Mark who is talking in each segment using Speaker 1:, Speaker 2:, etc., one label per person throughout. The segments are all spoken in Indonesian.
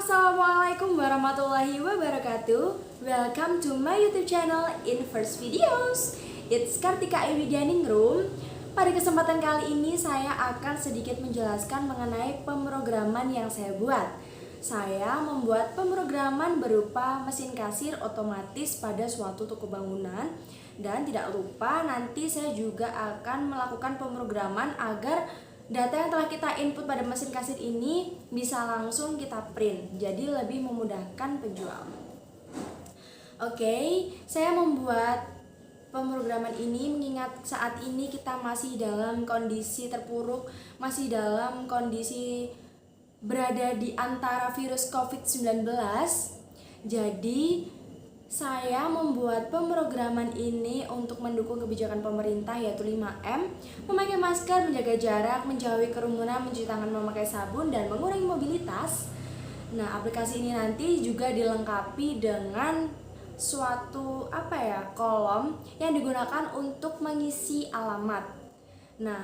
Speaker 1: Assalamualaikum warahmatullahi wabarakatuh. Welcome to my YouTube channel Inverse Videos. It's Kartika Ewidianingrum. Pada kesempatan kali ini saya akan sedikit menjelaskan mengenai pemrograman yang saya buat. Saya membuat pemrograman berupa mesin kasir otomatis pada suatu toko bangunan. Dan tidak lupa nanti saya juga akan melakukan pemrograman agar data yang telah kita input pada mesin kasir ini bisa langsung kita print, jadi lebih memudahkan penjual. Oke, saya membuat pemrograman ini mengingat saat ini kita masih dalam kondisi terpuruk, masih dalam kondisi berada di antara virus COVID-19. Jadi saya membuat pemrograman ini untuk mendukung kebijakan pemerintah yaitu 5M, memakai masker, menjaga jarak, menjauhi kerumunan, mencuci tangan memakai sabun, dan mengurangi mobilitas. Nah, aplikasi ini nanti juga dilengkapi dengan suatu kolom yang digunakan untuk mengisi alamat. Nah,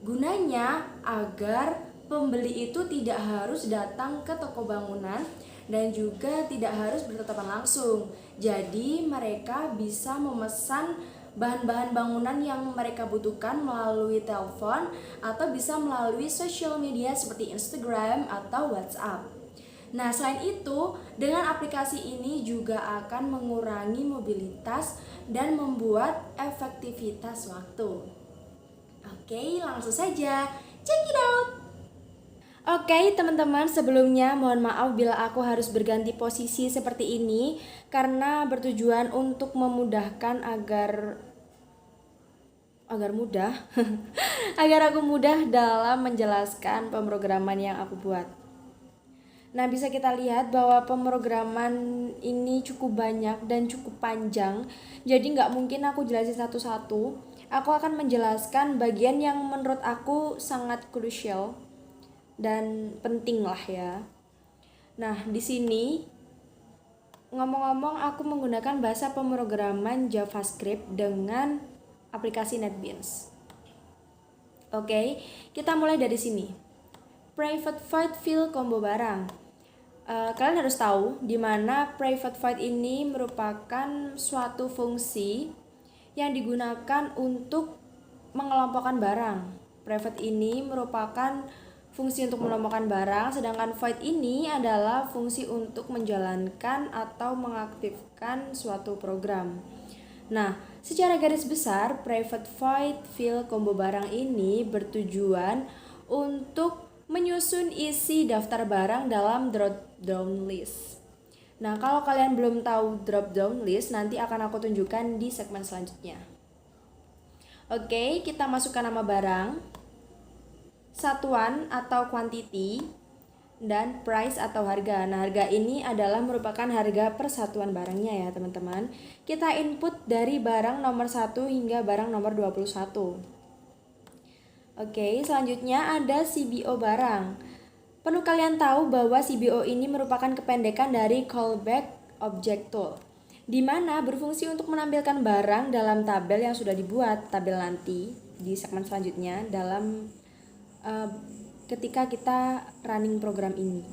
Speaker 1: gunanya agar pembeli itu tidak harus datang ke toko bangunan dan juga tidak harus bertatapan langsung. Jadi mereka bisa memesan bahan-bahan bangunan yang mereka butuhkan melalui telepon atau bisa melalui sosial media seperti Instagram atau WhatsApp. Nah, selain itu, dengan aplikasi ini juga akan mengurangi mobilitas dan membuat efektivitas waktu. Oke, langsung saja check it out. Oke teman-teman, sebelumnya mohon maaf bila aku harus berganti posisi seperti ini karena bertujuan untuk memudahkan agar mudah agar aku mudah dalam menjelaskan pemrograman yang aku buat. Nah, bisa kita lihat bahwa pemrograman ini cukup banyak dan cukup panjang, jadi nggak mungkin aku jelasin satu-satu. Aku akan menjelaskan bagian yang menurut aku sangat krusial dan penting lah ya. Nah, di sini ngomong-ngomong aku menggunakan bahasa pemrograman JavaScript dengan aplikasi NetBeans. Oke, kita mulai dari sini. Private void fill combo barang. Kalian harus tahu di mana private void ini merupakan suatu fungsi yang digunakan untuk mengelompokkan barang. Private ini merupakan fungsi untuk mengelompokkan barang, sedangkan void ini adalah fungsi untuk menjalankan atau mengaktifkan suatu program. Nah, secara garis besar, private void fill combo barang ini bertujuan untuk menyusun isi daftar barang dalam drop-down list. Nah, kalau kalian belum tahu drop-down list, nanti akan aku tunjukkan di segmen selanjutnya. Oke, kita masukkan nama barang, satuan atau quantity, dan price atau harga. Nah, harga ini adalah merupakan harga persatuan barangnya ya teman-teman. Kita input dari barang nomor 1 hingga barang nomor 21. Oke, selanjutnya ada CBO barang. Perlu kalian tahu bahwa CBO ini merupakan kependekan dari Callback Object Tool, di mana berfungsi untuk menampilkan barang dalam tabel yang sudah dibuat. Tabel nanti di segmen selanjutnya dalam ketika kita running program ini.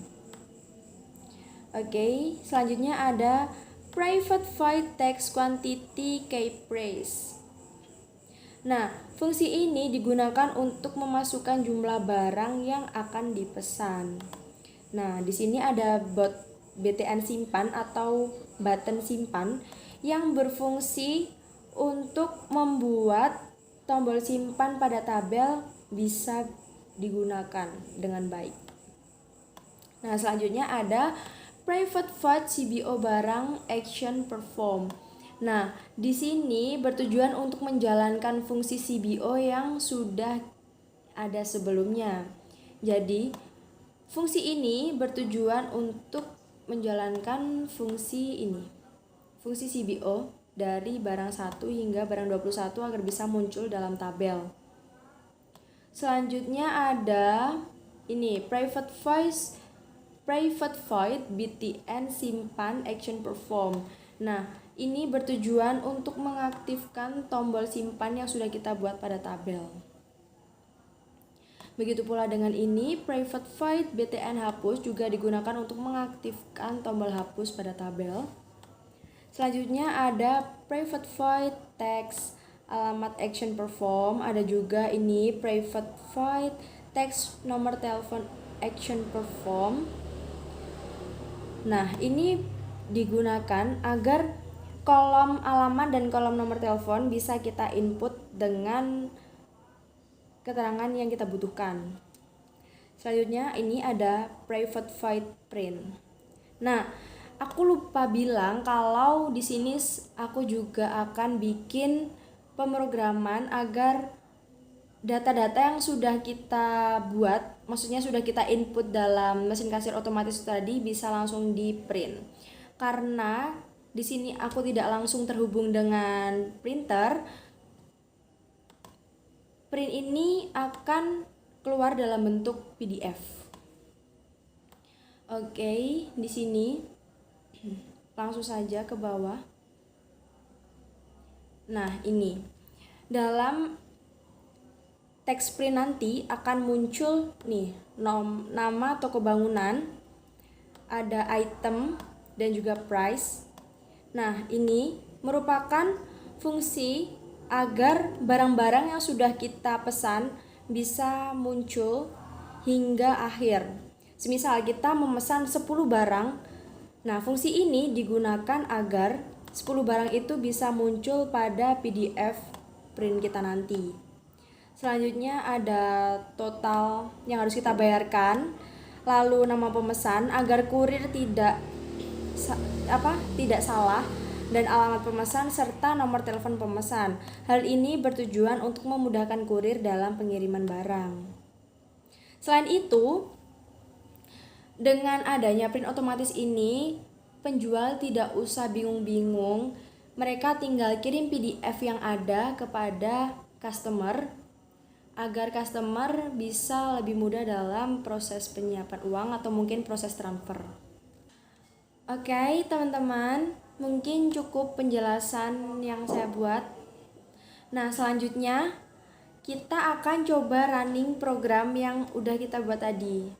Speaker 1: Oke, selanjutnya ada private void text quantity key price. Nah, fungsi ini digunakan untuk memasukkan jumlah barang yang akan dipesan. Nah, di sini ada BTN simpan atau button simpan yang berfungsi untuk membuat tombol simpan pada tabel bisa digunakan dengan baik. Nah, selanjutnya ada private void CBO barang action perform. Nah, di sini bertujuan untuk menjalankan fungsi CBO yang sudah ada sebelumnya. Jadi, fungsi ini bertujuan untuk menjalankan fungsi ini. Fungsi CBO dari barang 1 hingga barang 21 agar bisa muncul dalam tabel. Selanjutnya ada ini private void btn simpan action perform. Nah, ini bertujuan untuk mengaktifkan tombol simpan yang sudah kita buat pada tabel. Begitu pula dengan ini, private void btn hapus juga digunakan untuk mengaktifkan tombol hapus pada tabel. Selanjutnya ada private void text alamat action perform, ada juga ini private void text nomor telepon action perform. Nah, ini digunakan agar kolom alamat dan kolom nomor telepon bisa kita input dengan keterangan yang kita butuhkan. Selanjutnya ini ada private void print. Nah, aku lupa bilang kalau di sini aku juga akan bikin pemrograman agar data-data yang sudah kita buat, maksudnya sudah kita input dalam mesin kasir otomatis tadi bisa langsung di print. Karena di sini aku tidak langsung terhubung dengan printer, print ini akan keluar dalam bentuk PDF. Oke, di sini langsung saja ke bawah. Nah, ini dalam teks print nanti akan muncul nih nama toko bangunan, ada item dan juga price. Nah, ini merupakan fungsi agar barang-barang yang sudah kita pesan bisa muncul hingga akhir. Semisal kita memesan 10 barang, nah fungsi ini digunakan agar 10 barang itu bisa muncul pada PDF print kita nanti. Selanjutnya ada total yang harus kita bayarkan, lalu nama pemesan agar kurir tidak salah, dan alamat pemesan serta nomor telepon pemesan. Hal ini bertujuan untuk memudahkan kurir dalam pengiriman barang. Selain itu, dengan adanya print otomatis ini, penjual tidak usah bingung-bingung. Mereka tinggal kirim PDF yang ada kepada customer agar customer bisa lebih mudah dalam proses penyiapan uang atau mungkin proses transfer. Oke, teman-teman, mungkin cukup penjelasan yang saya buat. Nah, selanjutnya kita akan coba running program yang udah kita buat tadi.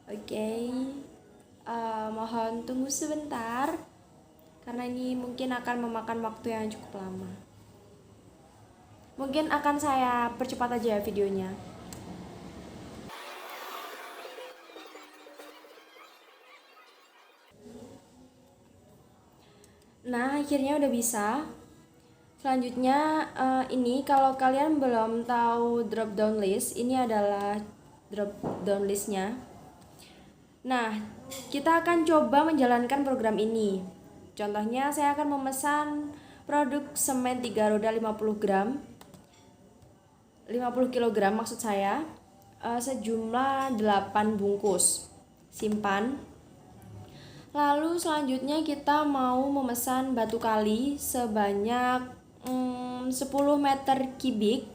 Speaker 1: Oke, mohon tunggu sebentar karena ini mungkin akan memakan waktu yang cukup lama. Mungkin akan saya percepat aja videonya. Nah, akhirnya udah bisa. Selanjutnya ini kalau kalian belum tahu drop down list, ini adalah drop down listnya. Nah, kita akan coba menjalankan program ini. Contohnya saya akan memesan produk semen 3 roda 50 gram 50 kg maksud saya, sejumlah 8 bungkus. Simpan. Lalu selanjutnya kita mau memesan batu kali sebanyak 10 meter kubik.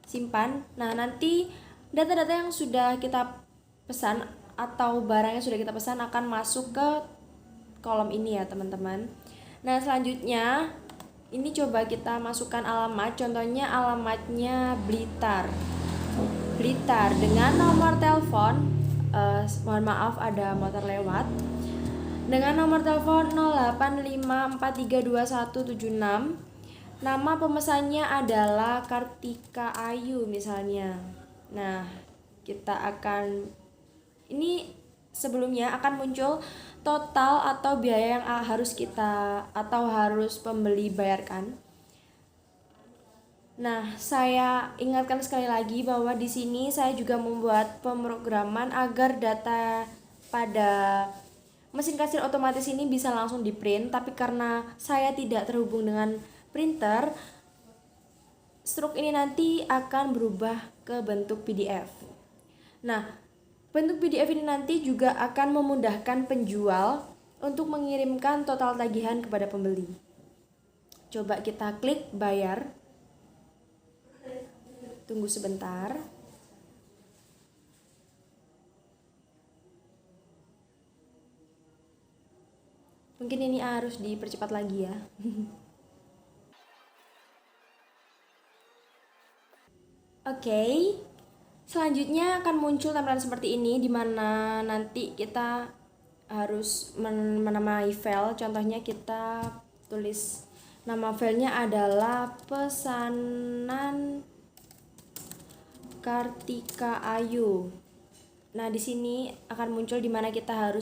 Speaker 1: Simpan. Nah, nanti data-data yang sudah kita pesan atau barang yang sudah kita pesan akan masuk ke kolom ini ya, teman-teman. Nah, selanjutnya ini coba kita masukkan alamat. Contohnya alamatnya Blitar dengan nomor telepon, mohon maaf ada motor lewat, dengan nomor telepon 0854321176. Nama pemesannya adalah Kartika Ayu misalnya. Nah, kita akan, ini sebelumnya akan muncul total atau biaya yang harus kita atau harus pembeli bayarkan. Nah, saya ingatkan sekali lagi bahwa di sini saya juga membuat pemrograman agar data pada mesin kasir otomatis ini bisa langsung di print, tapi karena saya tidak terhubung dengan printer, struk ini nanti akan berubah ke bentuk PDF. Nah, bentuk PDF ini nanti juga akan memudahkan penjual untuk mengirimkan total tagihan kepada pembeli. Coba kita klik bayar. Tunggu sebentar. Mungkin ini harus dipercepat lagi ya. Oke. Selanjutnya akan muncul tampilan seperti ini, di mana nanti kita harus menamai file. Contohnya kita tulis nama filenya adalah pesanan Kartika Ayu. Nah, di sini akan muncul di mana kita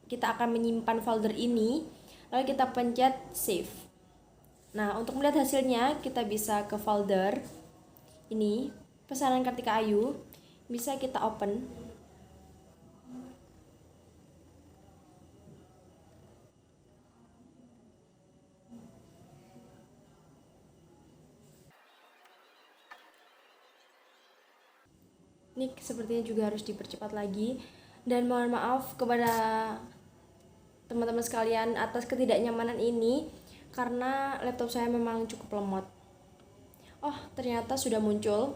Speaker 1: akan menyimpan folder ini, lalu kita pencet save. Nah, untuk melihat hasilnya kita bisa ke folder ini, pesanan Kartika Ayu, bisa kita open. Ini sepertinya juga harus dipercepat lagi, dan mohon maaf kepada teman-teman sekalian atas ketidaknyamanan ini karena laptop saya memang cukup lemot. Oh, ternyata sudah muncul.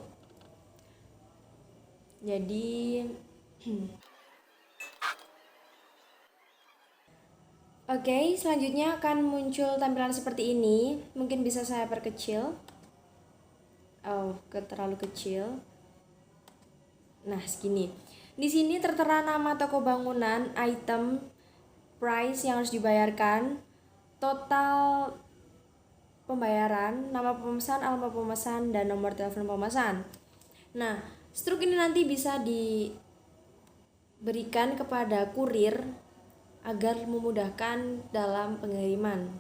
Speaker 1: Jadi Oke, selanjutnya akan muncul tampilan seperti ini. Mungkin bisa saya perkecil. Oh, terlalu kecil. Nah, segini. Di sini tertera nama toko bangunan, item, price yang harus dibayarkan, total pembayaran, nama pemesan, alamat pemesan, dan nomor telepon pemesan. Nah, struk ini nanti bisa diberikan kepada kurir agar memudahkan dalam pengiriman.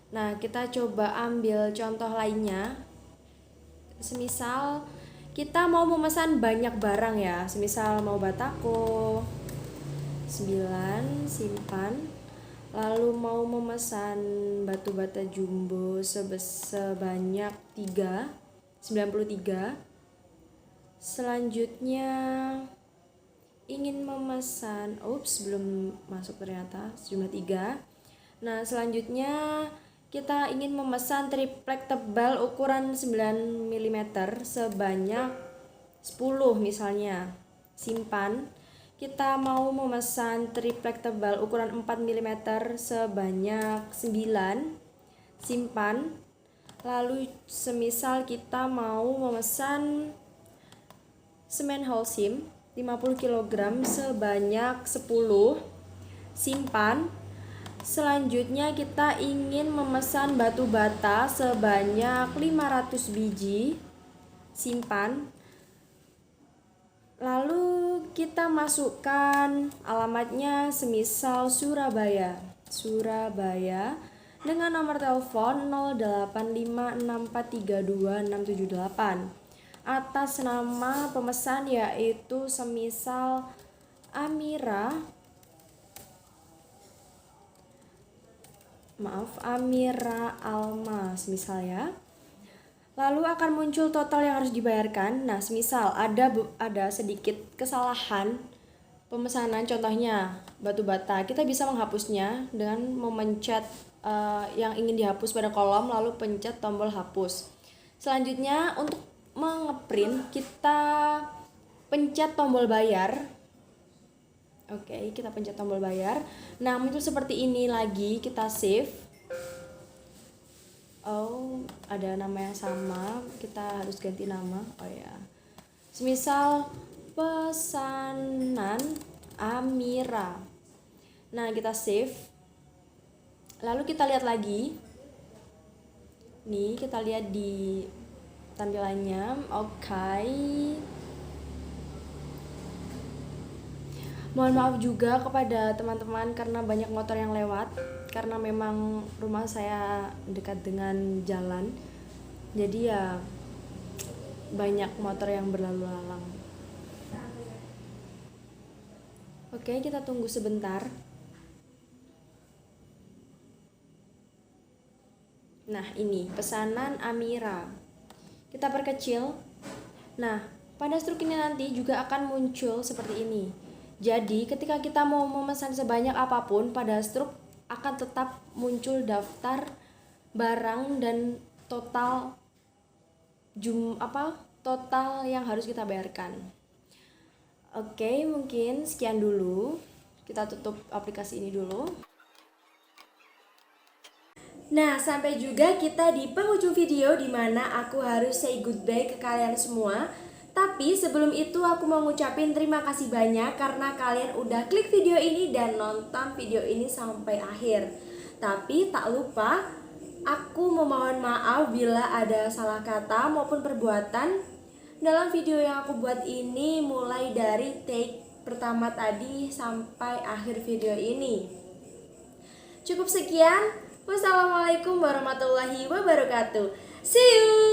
Speaker 1: Nah, kita coba ambil contoh lainnya. Semisal kita mau memesan banyak barang ya, semisal mau batako 9 simpan, lalu mau memesan batu bata jumbo sebanyak 93. Selanjutnya ingin memesan, belum masuk ternyata, sejumlah 3. Nah, selanjutnya kita ingin memesan triplek tebal ukuran 9 mm sebanyak 10 misalnya. Simpan. Kita mau memesan triplek tebal ukuran 4 mm sebanyak 9. Simpan. Lalu semisal kita mau memesan semen Holcim 50 kg sebanyak 10. Simpan. Selanjutnya kita ingin memesan batu bata sebanyak 500 biji. Simpan. Lalu kita masukkan alamatnya, semisal Surabaya dengan nomor telepon 0856432678. Atas nama pemesan yaitu semisal Amira Alma semisal ya. Lalu akan muncul total yang harus dibayarkan. Nah, semisal ada sedikit kesalahan pemesanan, contohnya batu bata, kita bisa menghapusnya dengan memencet yang ingin dihapus pada kolom, lalu pencet tombol hapus. Selanjutnya untuk mengeprint kita pencet tombol bayar. Oke, kita pencet tombol bayar. Nah, muncul seperti ini lagi, kita save. Oh, ada nama yang sama, kita harus ganti nama. Oh ya, semisal pesanan Amira. Nah, kita save. Lalu kita lihat lagi. Nih, kita lihat di tampilannya. Oke. Mohon maaf juga kepada teman-teman karena banyak motor yang lewat, karena memang rumah saya dekat dengan jalan, jadi ya banyak motor yang berlalu lalang. Oke, kita tunggu sebentar. Nah, ini pesanan Amira. Kita perkecil. Nah, pada struk ini nanti juga akan muncul seperti ini. Jadi, ketika kita mau memesan sebanyak apapun, pada struk akan tetap muncul daftar barang dan total total yang harus kita bayarkan. Oke, mungkin sekian dulu. Kita tutup aplikasi ini dulu. Nah, sampai juga kita di penghujung video di mana aku harus say goodbye ke kalian semua. Tapi sebelum itu aku mau ngucapin terima kasih banyak karena kalian udah klik video ini dan nonton video ini sampai akhir. Tapi tak lupa aku memohon maaf bila ada salah kata maupun perbuatan dalam video yang aku buat ini, mulai dari take pertama tadi sampai akhir video ini. Cukup sekian. Wassalamualaikum warahmatullahi wabarakatuh. See you.